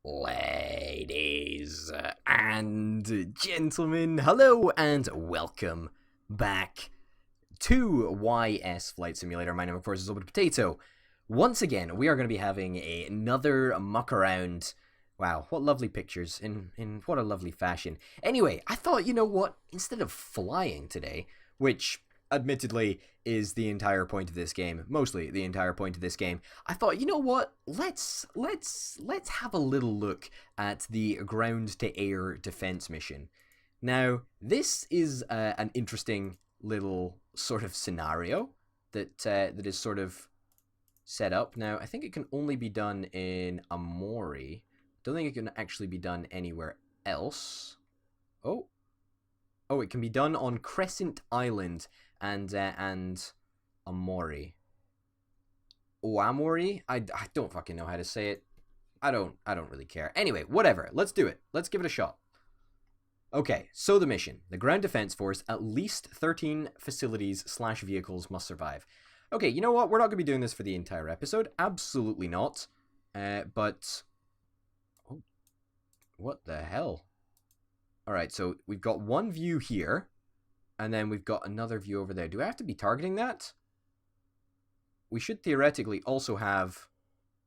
Ladies and gentlemen, hello and welcome back to YS Flight Simulator. My name, of course, is Old Potato. Once again, we are going to be having another muck around. Wow, what lovely pictures in what a lovely fashion. Anyway, I thought, you know what? Instead of flying today, which admittedly is the entire point of this game, mostly the entire point of this game, I thought, you know what? Let's have a little look at the ground to air defense mission. Now, this is an interesting little sort of scenario that is sort of set up. Now, I think it can only be done in Amori. Don't think it can actually be done anywhere else. Oh, it can be done on Crescent Island and Amori. Oh, Amori? I don't fucking know how to say it. I don't really care. Anyway, whatever. Let's do it. Let's give it a shot. Okay, so the mission. The ground defense force, at least 13 facilities/vehicles must survive. Okay, you know what? We're not going to be doing this for the entire episode. Absolutely not. But... Oh, what the hell? Alright, so we've got one view here, and then we've got another view over there. Do I have to be targeting that? We should theoretically also have,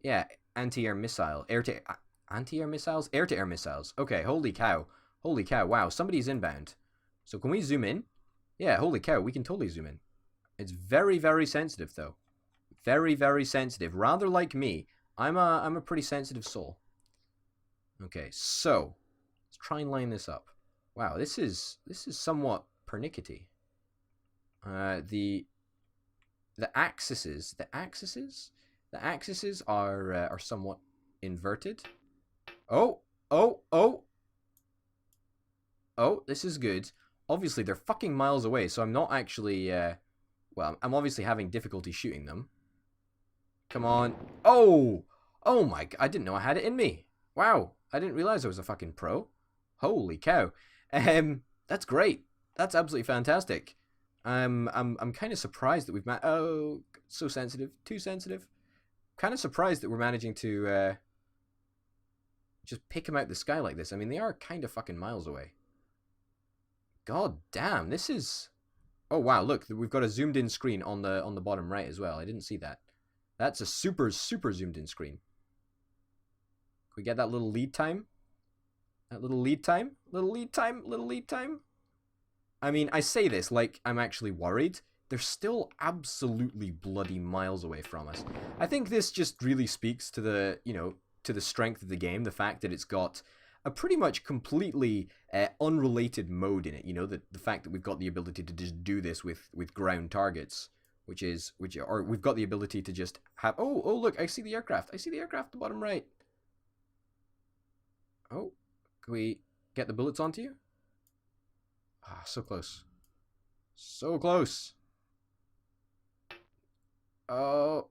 yeah, anti-air missile, anti-air missiles? Air-to-air missiles. Okay, holy cow. Holy cow, wow, somebody's inbound. So can we zoom in? Yeah, holy cow, we can totally zoom in. It's very, very sensitive, though. Very, very sensitive. Rather like me, I'm a pretty sensitive soul. Okay, so... let's try and line this up. Wow, this is somewhat pernickety. The axes are somewhat inverted. Oh, this is good. Obviously, they're fucking miles away, so I'm not actually well, I'm obviously having difficulty shooting them. Come on. Oh my god, I didn't know I had it in me. Wow, I didn't realize I was a fucking pro. Holy cow. That's great. That's absolutely fantastic. I'm kind of surprised that we've oh, so sensitive. Too sensitive. Kind of surprised that we're managing to just pick them out the sky like this. I mean, they are kind of fucking miles away. God damn, this is... oh wow, look, we've got a zoomed in screen on the bottom right as well. I didn't see that. That's a super zoomed in screen. Can we get that little lead time? That little lead time? Little lead time? I mean, I say this like I'm actually worried. They're still absolutely bloody miles away from us. I think this just really speaks to the, you know, to the strength of the game. The fact that it's got a pretty much completely unrelated mode in it. You know, the fact that we've got the ability to just do this with ground targets. Or we've got the ability to just have... oh, look, I see the aircraft. I see the aircraft at the bottom right. Oh. Can we get the bullets onto you? Ah, so close. So close. Oh.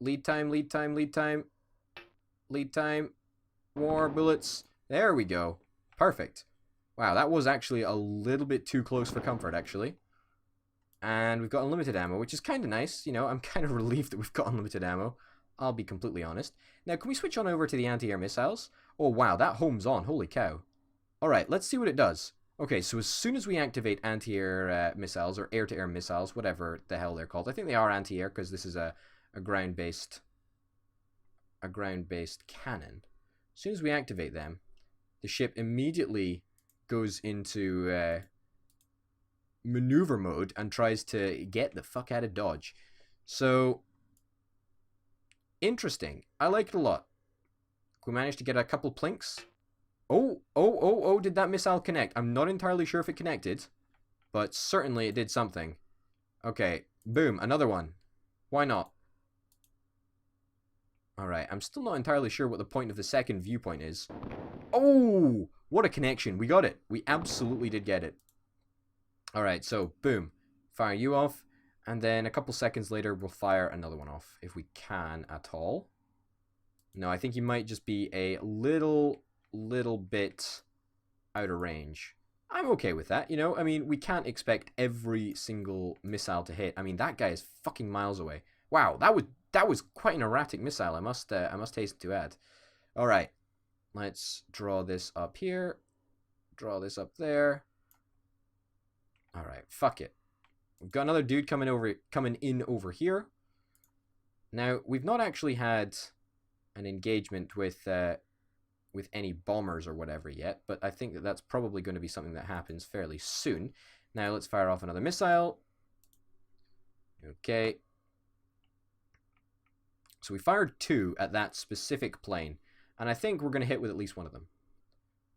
Lead time. More bullets. There we go. Perfect. Wow, that was actually a little bit too close for comfort, actually. And we've got unlimited ammo, which is kind of nice. You know, I'm kind of relieved that we've got unlimited ammo. I'll be completely honest. Now, can we switch on over to the anti-air missiles? Oh, wow, that home's on. Holy cow. Alright, let's see what it does. Okay, so as soon as we activate anti-air missiles, or air-to-air missiles, whatever the hell they're called. I think they are anti-air, because this is a ground-based cannon. As soon as we activate them, the ship immediately goes into maneuver mode and tries to get the fuck out of Dodge. So... interesting. I like it a lot. We managed to get a couple plinks. Oh, did that missile connect? I'm not entirely sure if it connected, but certainly it did something. Okay, boom, another one. Why not? Alright, I'm still not entirely sure what the point of the second viewpoint is. Oh, what a connection. We got it. We absolutely did get it. Alright, so, boom. Fire you off. And then a couple seconds later, we'll fire another one off, if we can at all. No, I think he might just be a little bit out of range. I'm okay with that, you know? I mean, we can't expect every single missile to hit. I mean, that guy is fucking miles away. Wow, that was quite an erratic missile, I must hasten to add. Alright. Let's draw this up here. Draw this up there. Alright, fuck it. We've got another dude coming in over here. Now, we've not actually had an engagement with any bombers or whatever yet, but I think that that's probably going to be something that happens fairly soon. Now, let's fire off another missile. Okay. So we fired 2 at that specific plane, and I think we're going to hit with at least one of them.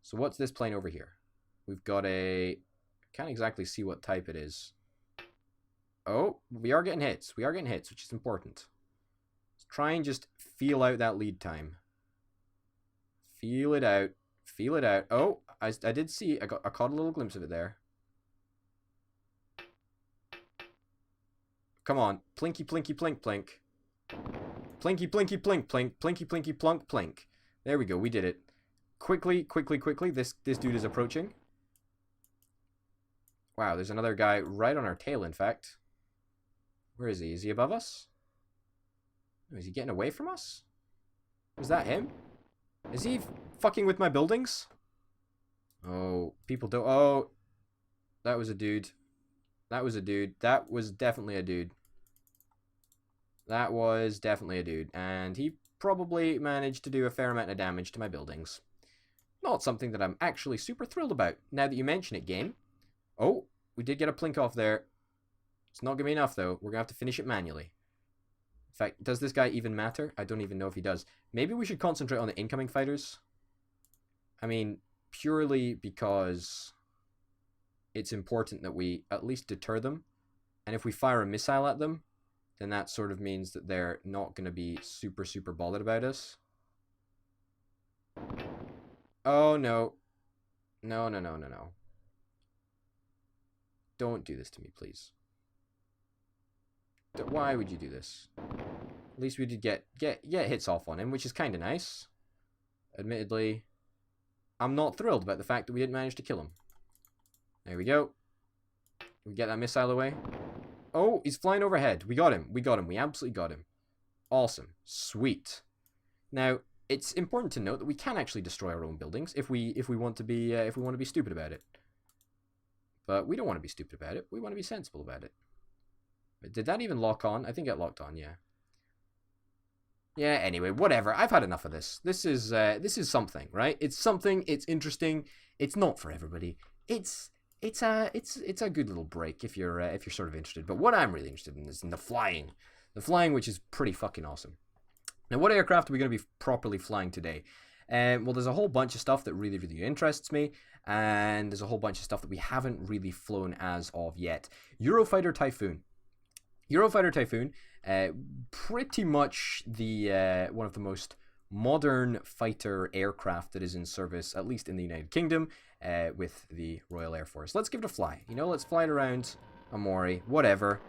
So what's this plane over here? We've got a... Can't exactly see what type it is. Oh, we are getting hits. We are getting hits, which is important. Let's try and just feel out that lead time. Feel it out. Feel it out. Oh, I did see. I caught a little glimpse of it there. Come on. Plinky, plinky, plink, plink. Plinky, plinky, plink, plink. Plinky, plinky, plunk, plink. There we go. We did it. Quickly, quickly, quickly. This dude is approaching. Wow, there's another guy right on our tail, in fact. Where is he? Is he above us? Oh, is he getting away from us? Was that him? Is he fucking with my buildings? Oh, people don't... Oh, that was a dude. That was a dude. That was definitely a dude. That was definitely a dude. And he probably managed to do a fair amount of damage to my buildings. Not something that I'm actually super thrilled about, now that you mention it, game. Oh, we did get a plink off there. It's not going to be enough, though. We're going to have to finish it manually. In fact, does this guy even matter? I don't even know if he does. Maybe we should concentrate on the incoming fighters. I mean, purely because it's important that we at least deter them. And if we fire a missile at them, then that sort of means that they're not going to be super, super bothered about us. Oh, no. No, no, no, no, no. Don't do this to me, please. Why would you do this? At least we did get hits off on him, which is kind of nice. Admittedly, I'm not thrilled about the fact that we didn't manage to kill him. There we go. We get that missile away. Oh, he's flying overhead. We got him. We got him. We absolutely got him. Awesome. Sweet. Now, it's important to note that we can actually destroy our own buildings if we want to be stupid about it. But we don't want to be stupid about it. We want to be sensible about it. Did that even lock on? I think it locked on, yeah. Yeah, anyway, whatever. I've had enough of this. This is something, right? It's something, it's interesting. It's not for everybody. It's a good little break if you're sort of interested. But what I'm really interested in is in the flying. The flying, which is pretty fucking awesome. Now, what aircraft are we going to be properly flying today? Well, there's a whole bunch of stuff that really, really interests me. And there's a whole bunch of stuff that we haven't really flown as of yet. Eurofighter Typhoon. Eurofighter Typhoon, pretty much the one of the most modern fighter aircraft that is in service, at least in the United Kingdom, with the Royal Air Force. Let's give it a fly. You know, let's fly it around Amori, whatever.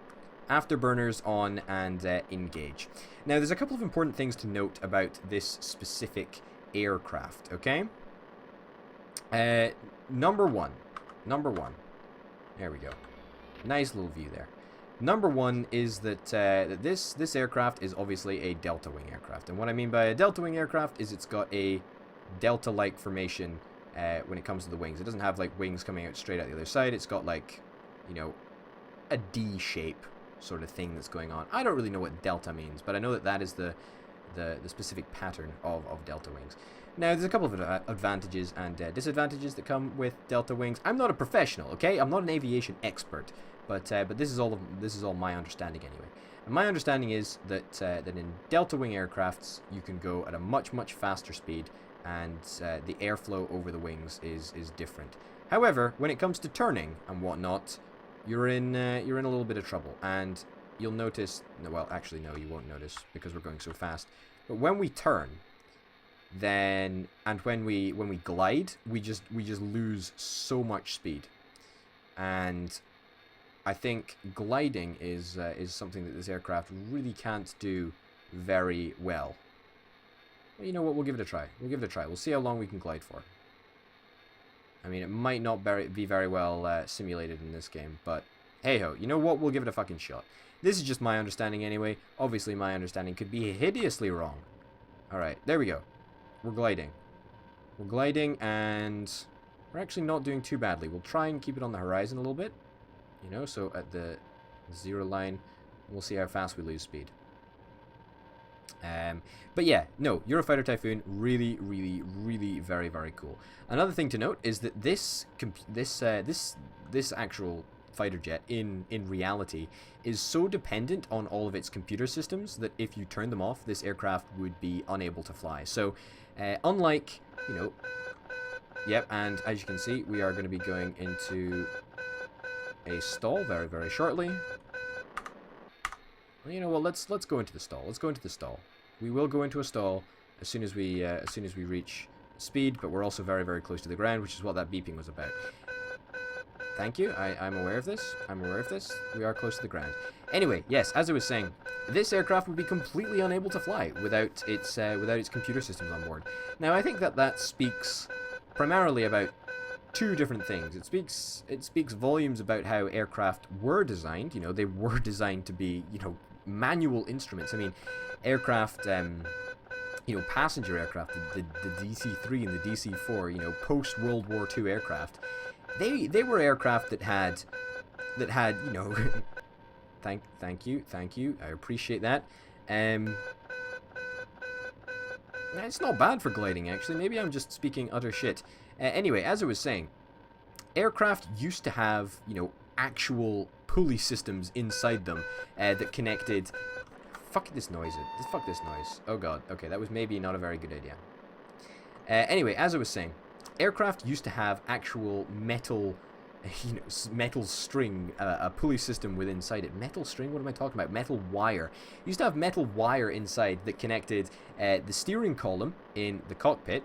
Afterburners on and engage. Now, there's a couple of important things to note about this specific aircraft, okay? Number one. There we go. Nice little view there. Number one is that this aircraft is obviously a delta wing aircraft. And what I mean by a delta wing aircraft is it's got a delta-like formation when it comes to the wings. It doesn't have like wings coming out straight out the other side. It's got like, you know, a D shape sort of thing that's going on. I don't really know what delta means, but I know that that is the specific pattern of delta wings. Now, there's a couple of advantages and disadvantages that come with delta wings. I'm not a professional, okay? I'm not an aviation expert. But this is all my understanding anyway. And my understanding is that that in delta wing aircrafts you can go at a much faster speed, and the airflow over the wings is different. However, when it comes to turning and whatnot, you're in a little bit of trouble, and you'll notice. Well, actually, no, you won't notice because we're going so fast. But when we turn, then and when we glide, we just lose so much speed, and I think gliding is something that this aircraft really can't do very well. Well, you know what? We'll give it a try. We'll see how long we can glide for. I mean, it might not be very well simulated in this game, but hey-ho. You know what? We'll give it a fucking shot. This is just my understanding anyway. Obviously, my understanding could be hideously wrong. Alright, there we go. we're gliding. We're gliding, and we're actually not doing too badly. We'll try and keep it on the horizon a little bit. You know, so at the 0 line, we'll see how fast we lose speed. But yeah, no, Eurofighter Typhoon, really, really, really very, very cool. Another thing to note is that this actual fighter jet in reality is so dependent on all of its computer systems that if you turn them off, this aircraft would be unable to fly. So unlike, you know, yep, and as you can see, we are going to be going into a stall very, very shortly. Well, you know what? Let's go into the stall. Let's go into the stall. We will go into a stall as soon as we reach speed, but we're also very, very close to the ground, which is what that beeping was about. Thank you. I'm aware of this. I'm aware of this. We are close to the ground. Anyway, yes, as I was saying, this aircraft would be completely unable to fly without its computer systems on board. Now, I think that speaks primarily about two different things. It speaks volumes about how aircraft were designed. You know, they were designed to be, you know, manual instruments. I mean, aircraft, you know, passenger aircraft, the DC-3 and the DC-4, you know, post World War II aircraft, they were aircraft that had, you know, thank you, I appreciate that. It's not bad for gliding, actually. Maybe I'm just speaking utter shit. Anyway, as I was saying, aircraft used to have, you know, actual pulley systems inside them that connected... Fuck this noise. Fuck this noise. Oh god. Okay, that was maybe not a very good idea. Anyway, as I was saying, aircraft used to have actual metal, you know, metal string, a pulley system within inside it. Metal string? What am I talking about? Metal wire. Used to have metal wire inside that connected the steering column in the cockpit.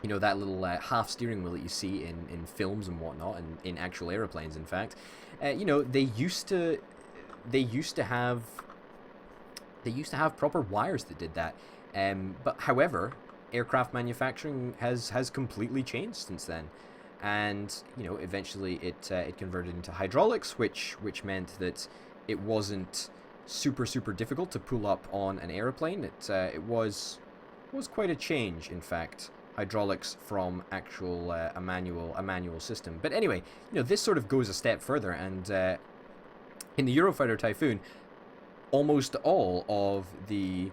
You know, that little half steering wheel that you see in films and whatnot, and in actual airplanes, in fact. You know, they used to have proper wires that did that. But however, aircraft manufacturing has completely changed since then, and you know, eventually it converted into hydraulics, which meant that it wasn't super difficult to pull up on an airplane. It was quite a change, in fact. Hydraulics from actual a manual system. But anyway, you know, this sort of goes a step further, and in the Eurofighter Typhoon, almost all of the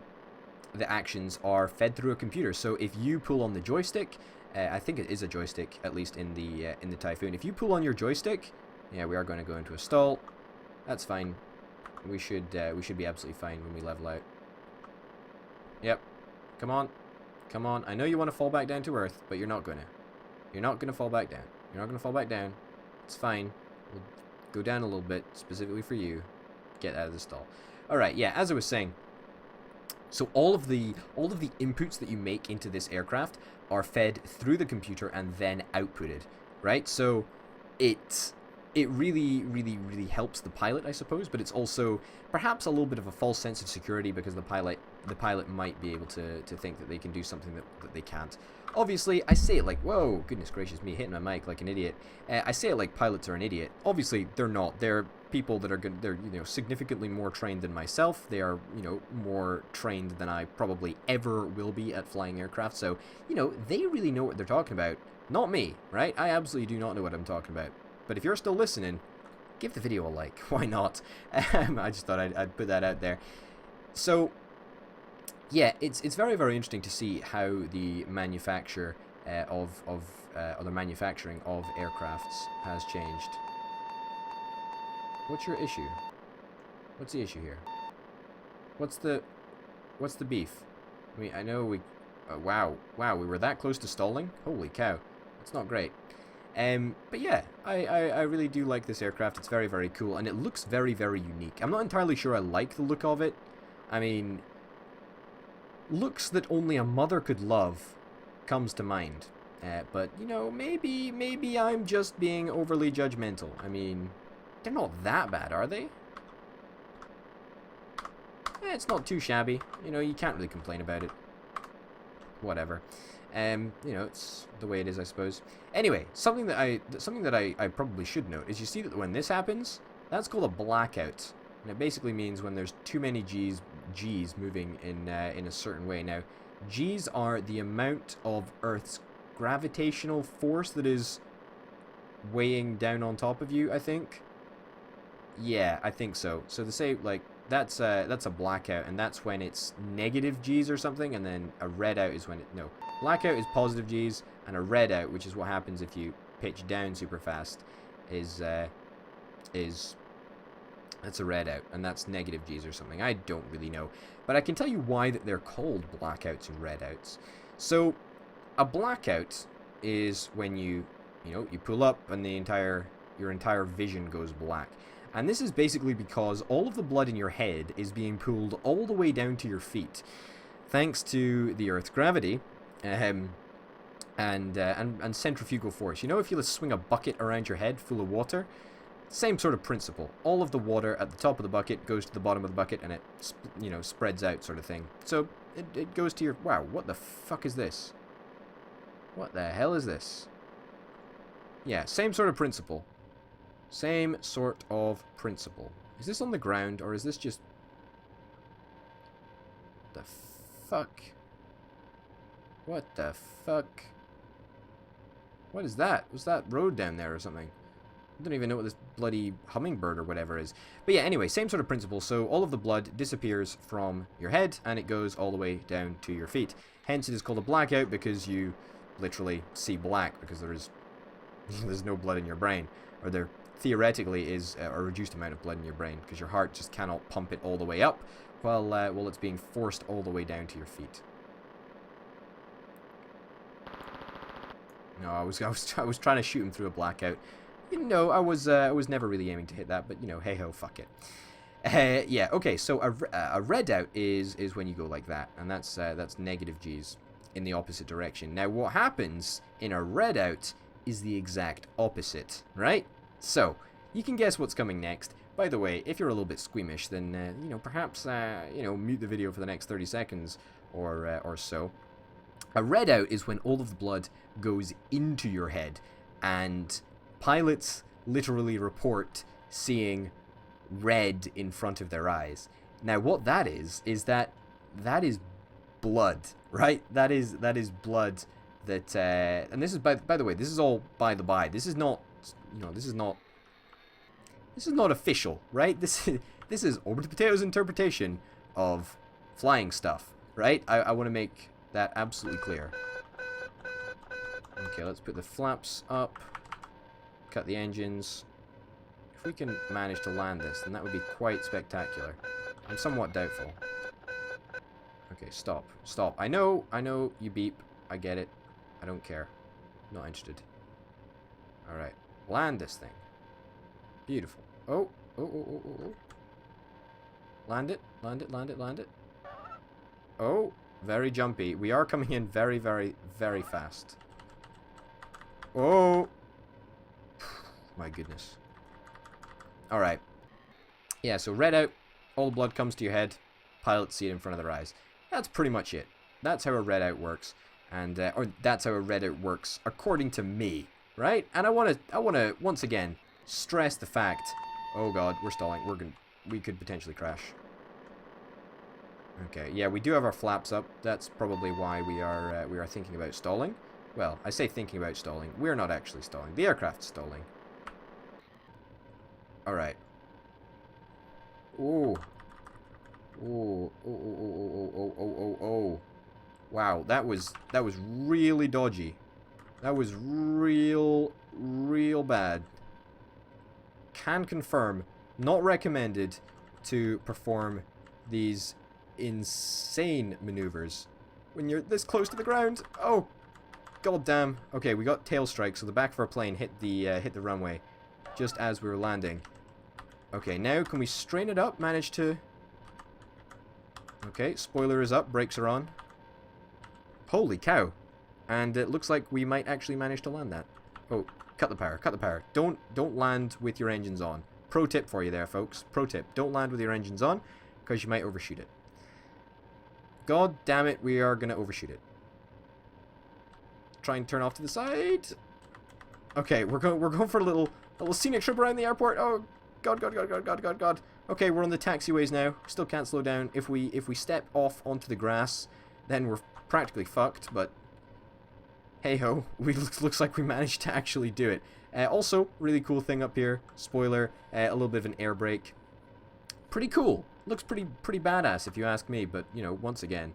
actions are fed through a computer. So if you pull on the joystick, I think it is a joystick, at least in the Typhoon. If you pull on your joystick, yeah, we are going to go into a stall. That's fine. We should be absolutely fine when we level out. Yep. Come on. Come on. I know you want to fall back down to Earth, but you're not gonna. You're not gonna fall back down. You're not gonna fall back down. It's fine. We'll go down a little bit, specifically for you. Get out of the stall. Alright, yeah, as I was saying, so all of the inputs that you make into this aircraft are fed through the computer and then outputted, right? So it really helps the pilot, I suppose, but it's also perhaps a little bit of a false sense of security, because the pilot might be able to think that they can do something that they can't. Obviously, I say it like, whoa, goodness gracious me, hitting my mic like an idiot. I say it like pilots are an idiot. Obviously, they're not. They're people that are good. They're, you know, significantly more trained than myself. They are, you know, more trained than I probably ever will be at flying aircraft. So, you know, they really know what they're talking about. Not me, right? I absolutely do not know what I'm talking about. But if you're still listening, give the video a like. Why not? I just thought I'd put that out there. So, yeah, it's very, very interesting to see how the manufacture or the manufacturing of aircrafts has changed. What's your issue? What's the issue here? What's the beef? I mean, I know we... wow, we were that close to stalling? Holy cow. That's not great. But yeah, I really do like this aircraft. It's very, very cool, and it looks very, very unique. I'm not entirely sure I like the look of it. I mean, looks that only a mother could love comes to mind. But, you know, maybe I'm just being overly judgmental. I mean, they're not that bad, are they? It's not too shabby. You know, you can't really complain about it. Whatever. You know, it's the way it is, I suppose. Anyway, something that I probably should note is, you see that when this happens, that's called a blackout, and it basically means when there's too many G's moving in a certain way. Now, G's are the amount of Earth's gravitational force that is weighing down on top of you, I think. Yeah, I think so. So to say, like, that's a blackout, and that's when it's negative G's or something, and then a redout is when it... No. Blackout is positive G's, and a redout, which is what happens if you pitch down super fast, is that's a redout, and that's negative G's or something. I don't really know. But I can tell you why that they're called blackouts and redouts. So, a blackout is when you pull up and your entire vision goes black. And this is basically because all of the blood in your head is being pulled all the way down to your feet, thanks to the Earth's gravity and centrifugal force. You know, if you swing a bucket around your head full of water, same sort of principle. All of the water at the top of the bucket goes to the bottom of the bucket, and it spreads out, sort of thing. So it goes to your... Wow, what the fuck is this? What the hell is this? Yeah, same sort of principle. Same sort of principle. Is this on the ground, or is this just... The fuck? What the fuck? What is that? Was that road down there or something? I don't even know what this bloody hummingbird or whatever is. But yeah, anyway, same sort of principle. So all of the blood disappears from your head, and it goes all the way down to your feet. Hence it is called a blackout, because you literally see black, because there's no blood in your brain. Or there theoretically is a reduced amount of blood in your brain, because your heart just cannot pump it all the way up while it's being forced all the way down to your feet. No, I was trying to shoot him through a blackout. You know, I was never really aiming to hit that, but hey ho, fuck it. Yeah, okay. So a redout is when you go like that, and that's negative G's in the opposite direction. Now, what happens in a redout is the exact opposite, right? So you can guess what's coming next. By the way, if you're a little bit squeamish, then perhaps mute the video for the next 30 seconds or so. A redout is when all of the blood goes into your head, and pilots literally report seeing red in front of their eyes. Now, what that is that is blood, right? That is blood that, and this is by the way, this is all by the by. This is not, this is not official, right? This is Orbital Potato's interpretation of flying stuff, right? I want to make that absolutely clear. Okay, let's put the flaps up. Cut the engines. If we can manage to land this, then that would be quite spectacular. I'm somewhat doubtful. Okay, stop. Stop. I know, you beep. I get it. I don't care. Not interested. Alright. Land this thing. Beautiful. Oh. Land it. Land it, land it, land it. Oh. Very jumpy. We are coming in very, very, very fast. Oh. My goodness. Alright. Yeah, so redout. All the blood comes to your head. Pilots see it in front of their eyes. That's pretty much it. That's how a redout works. And, or that's how a redout works, according to me. Right? And I want to, once again, stress the fact... Oh god, we're stalling. We could potentially crash. Okay, yeah, we do have our flaps up. That's probably why we are thinking about stalling. Well, I say thinking about stalling. We're not actually stalling. The aircraft's stalling. Alright. Ooh. Ooh. Oh. Wow, that was really dodgy. That was real bad. Can confirm, not recommended to perform these insane maneuvers when you're this close to the ground. Oh, god damn. Okay, we got tail strike, so the back of our plane hit the runway just as we were landing. Okay, now can we strain it up? Manage to... Okay, spoiler is up, brakes are on. Holy cow. And it looks like we might actually manage to land that. Oh, cut the power, cut the power. Don't land with your engines on. Pro tip for you there, folks. Pro tip, don't land with your engines on, because you might overshoot it. God damn it, we are going to overshoot it. Try and turn off to the side. Okay, we're going for a little scenic trip around the airport. Oh, God. Okay, we're on the taxiways now. Still can't slow down. If we step off onto the grass, then we're practically fucked, but hey-ho, looks like we managed to actually do it. Also, really cool thing up here, spoiler, a little bit of an air brake. Pretty cool. Looks pretty badass if you ask me, but, you know, once again,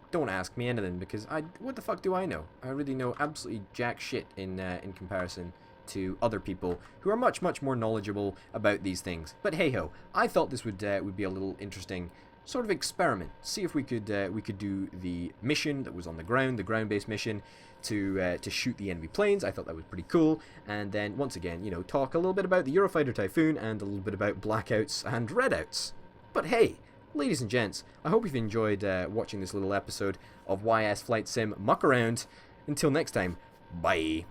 don't ask me anything, because what the fuck do I know? I really know absolutely jack shit in comparison to other people who are much more knowledgeable about these things. But hey-ho, I thought this would be a little interesting sort of experiment. See if we could do the mission that was on the ground-based mission to shoot the enemy planes. I thought that was pretty cool. And then once again, you know, talk a little bit about the Eurofighter Typhoon and a little bit about blackouts and redouts. But hey, ladies and gents, I hope you've enjoyed watching this little episode of YS Flight Sim Muck Around. Until next time, bye.